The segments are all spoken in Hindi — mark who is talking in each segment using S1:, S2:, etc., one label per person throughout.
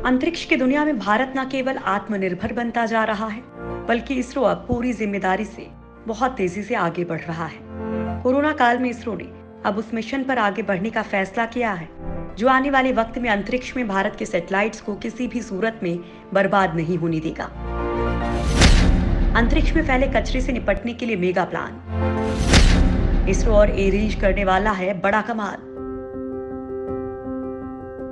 S1: अंतरिक्ष की दुनिया में भारत न केवल आत्मनिर्भर बनता जा रहा है, बल्कि इसरो अब पूरी जिम्मेदारी से बहुत तेजी से आगे बढ़ रहा है। कोरोना काल में इसरो ने अब उस मिशन पर आगे बढ़ने का फैसला किया है, जो आने वाले वक्त में अंतरिक्ष में भारत के सैटेलाइट्स को किसी भी सूरत में बर्बाद नहीं होने देगा। अंतरिक्ष में फैले कचरे से निपटने के लिए मेगा प्लान। इसरो और एरीज करने वाला है बड़ा कमाल।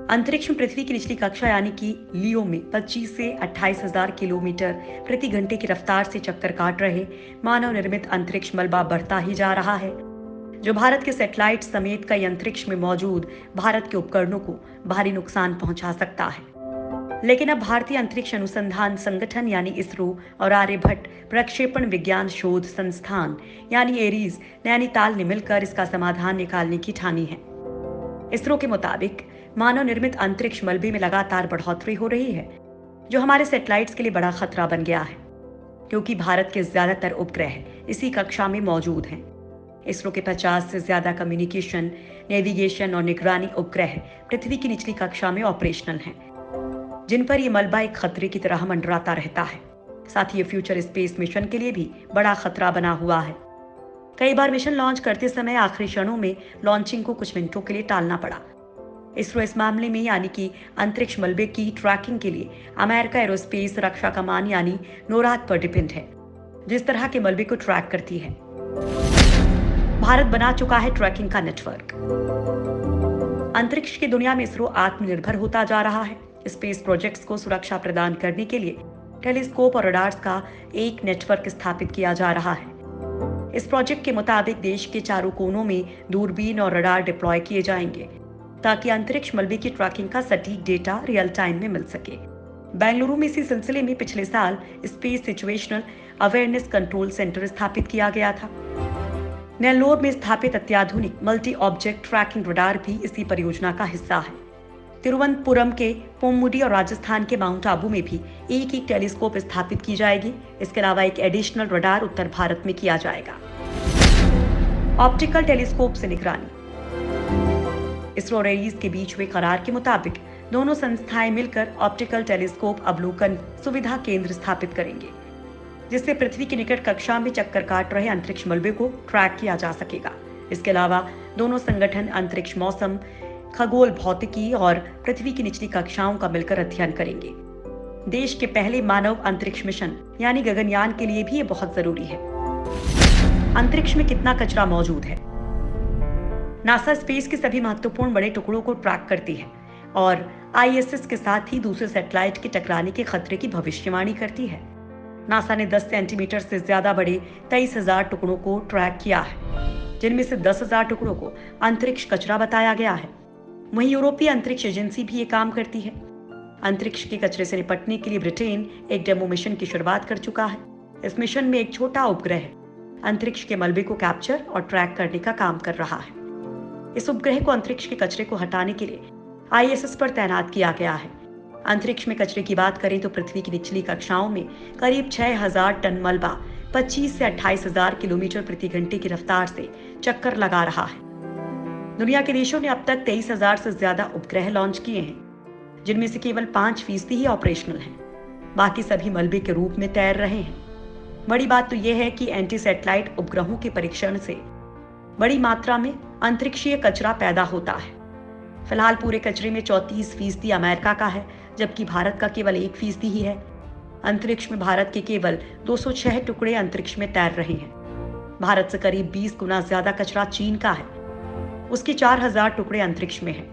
S1: अंतरिक्ष में पृथ्वी की निचली कक्षा यानी कि लियो में 25 से 28,000 किलोमीटर प्रति घंटे की रफ्तार से चक्कर काट रहे मानव निर्मित अंतरिक्ष मलबा बढ़ता ही जा रहा है, जो भारत के सैटेलाइट समेत कई अंतरिक्ष में मौजूद भारत के उपकरणों को भारी नुकसान पहुंचा सकता है। लेकिन अब भारतीय अंतरिक्ष अनुसंधान संगठन यानी इसरो और आर्यभट्ट प्रक्षेपण विज्ञान शोध संस्थान यानी एरीज नैनीताल ने मिलकर इसका समाधान निकालने की ठानी है। इसरो के मुताबिक मानव निर्मित अंतरिक्ष मलबे में लगातार बढ़ोतरी हो रही है, जो हमारे सैटेलाइट्स के लिए बड़ा खतरा बन गया है, क्योंकि भारत के ज्यादातर उपग्रह इसी कक्षा में मौजूद हैं। इसरो के 50 से ज्यादा कम्युनिकेशन, नेविगेशन और निगरानी उपग्रह पृथ्वी की निचली कक्षा में ऑपरेशनल हैं, जिन पर यह मलबा एक खतरे की तरह मंडराता रहता है। साथ ही ये फ्यूचर स्पेस मिशन के लिए भी बड़ा खतरा बना हुआ है। कई बार मिशन लॉन्च करते समय आखिरी क्षणों में लॉन्चिंग को कुछ मिनटों के लिए टालना पड़ा। इसरो इस मामले में यानी कि अंतरिक्ष मलबे की ट्रैकिंग के लिए अमेरिका एरोस्पेस रक्षा कमान यानी नोराद पर डिपेंड है, जिस तरह के मलबे को ट्रैक करती है। भारत बना चुका है ट्रैकिंग का नेटवर्क। अंतरिक्ष की दुनिया में इसरो आत्मनिर्भर होता जा रहा है। स्पेस प्रोजेक्ट्स को सुरक्षा प्रदान करने के लिए टेलीस्कोप और रडार्स का एक नेटवर्क स्थापित किया जा रहा है। इस प्रोजेक्ट के मुताबिक देश के चारों कोनों में दूरबीन और रडार डिप्लॉय किए जाएंगे, ताकि अंतरिक्ष मलबे की ट्रैकिंग का सटीक डेटा रियल टाइम में मिल सके। बेंगलुरु में इसी सिलसिले में पिछले साल space situational awareness control centre स्थापित किया गया था। नेल्लोर में स्थापित अत्याधुनिक मल्टी ऑब्जेक्ट ट्रैकिंग रडार भी इसी परियोजना का हिस्सा है। तिरुवनंतपुरम के पोमुडी और राजस्थान के माउंट आबू में भी एक टेलीस्कोप स्थापित की जाएगी। इसके अलावा एक एडिशनल रडार उत्तर भारत में किया जाएगा। ऑप्टिकल टेलीस्कोप से निगरानी। इसरो और एरीज के बीच हुए करार के मुताबिक दोनों संस्थाएं मिलकर ऑप्टिकल टेलीस्कोप अवलोकन सुविधा केंद्र स्थापित करेंगे, जिससे पृथ्वी की निकट कक्षा में चक्कर काट रहे अंतरिक्ष मलबे को ट्रैक किया जा सकेगा। इसके अलावा दोनों संगठन अंतरिक्ष मौसम, खगोल भौतिकी और पृथ्वी की निचली कक्षाओं का मिलकर अध्ययन करेंगे। देश के पहले मानव अंतरिक्ष मिशन यानी गगनयान के लिए भी ये बहुत जरूरी है। अंतरिक्ष में कितना कचरा मौजूद है। नासा स्पेस के सभी महत्वपूर्ण बड़े टुकड़ों को ट्रैक करती है और आईएसएस के साथ ही दूसरे सैटेलाइट के टकराने के खतरे की भविष्यवाणी करती है। नासा ने 10 सेंटीमीटर से ज्यादा बड़े 23,000 टुकड़ों को ट्रैक किया है, जिनमें से 10,000 टुकड़ों को अंतरिक्ष कचरा बताया गया है। वहीं यूरोपीय अंतरिक्ष एजेंसी भी ये काम करती है। अंतरिक्ष के कचरे से निपटने के लिए ब्रिटेन एक डेमो मिशन की शुरुआत कर चुका है। इस मिशन में एक छोटा उपग्रह अंतरिक्ष के मलबे को कैप्चर और ट्रैक करने का काम कर रहा है। इस उपग्रह को अंतरिक्ष के कचरे को हटाने के लिए आईएसएस पर तैनात किया गया है। अंतरिक्ष में कचरे की बात करें तो पृथ्वी की निचली कक्षाओं में करीब 6,000 टन मलबा 25 से 28,000 किलोमीटर प्रति घंटे की रफ्तार से चक्कर लगा रहा है। दुनिया के देशों ने अब तक 23,000 से ज्यादा उपग्रह लॉन्च किए हैं, जिनमें से केवल 5% ही ऑपरेशनल हैं। बाकी सभी मलबे के रूप में तैर रहे हैं। बड़ी बात तो यह है कि एंटी सैटेलाइट उपग्रहों के परीक्षण से बड़ी मात्रा में अंतरिक्षीय कचरा पैदा होता है। फिलहाल पूरे कचरे में 34% अमेरिका का है, जबकि भारत का केवल 1% ही है। अंतरिक्ष में भारत के केवल 206 टुकड़े अंतरिक्ष में तैर रहे हैं। भारत से करीब 20 गुना ज्यादा कचरा चीन का है, उसके 4,000 टुकड़े अंतरिक्ष में हैं।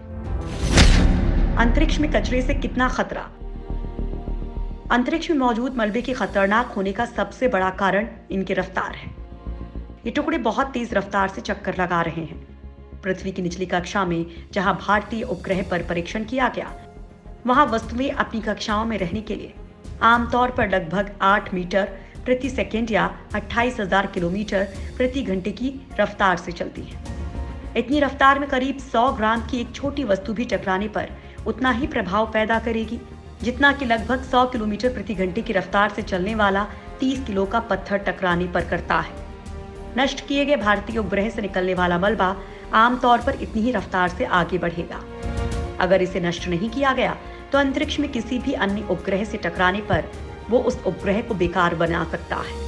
S1: अंतरिक्ष में कचरे से कितना खतरा। अंतरिक्ष में मौजूद मलबे के खतरनाक होने का सबसे बड़ा कारण इनकी रफ्तार है। ये टुकड़े बहुत तेज रफ्तार से चक्कर लगा रहे हैं। पृथ्वी की निचली कक्षा में जहां भारतीय उपग्रह पर परीक्षण किया गया, वहां वस्तुएं अपनी कक्षाओं में रहने के लिए आमतौर पर लगभग 8 मीटर प्रति सेकेंड या 28,000 किलोमीटर प्रति घंटे की रफ्तार से चलती है। इतनी रफ्तार में करीब 100 ग्राम की एक छोटी वस्तु भी टकराने पर उतना ही प्रभाव पैदा करेगी, जितना कि लगभग 100 किलोमीटर प्रति घंटे की रफ्तार से चलने वाला 30 किलो का पत्थर टकराने पर करता है। नष्ट किए गए भारतीय उपग्रह से निकलने वाला मलबा आमतौर पर इतनी ही रफ्तार से आगे बढ़ेगा। अगर इसे नष्ट नहीं किया गया तो अंतरिक्ष में किसी भी अन्य उपग्रह से टकराने पर वो उस उपग्रह को बेकार बना सकता है।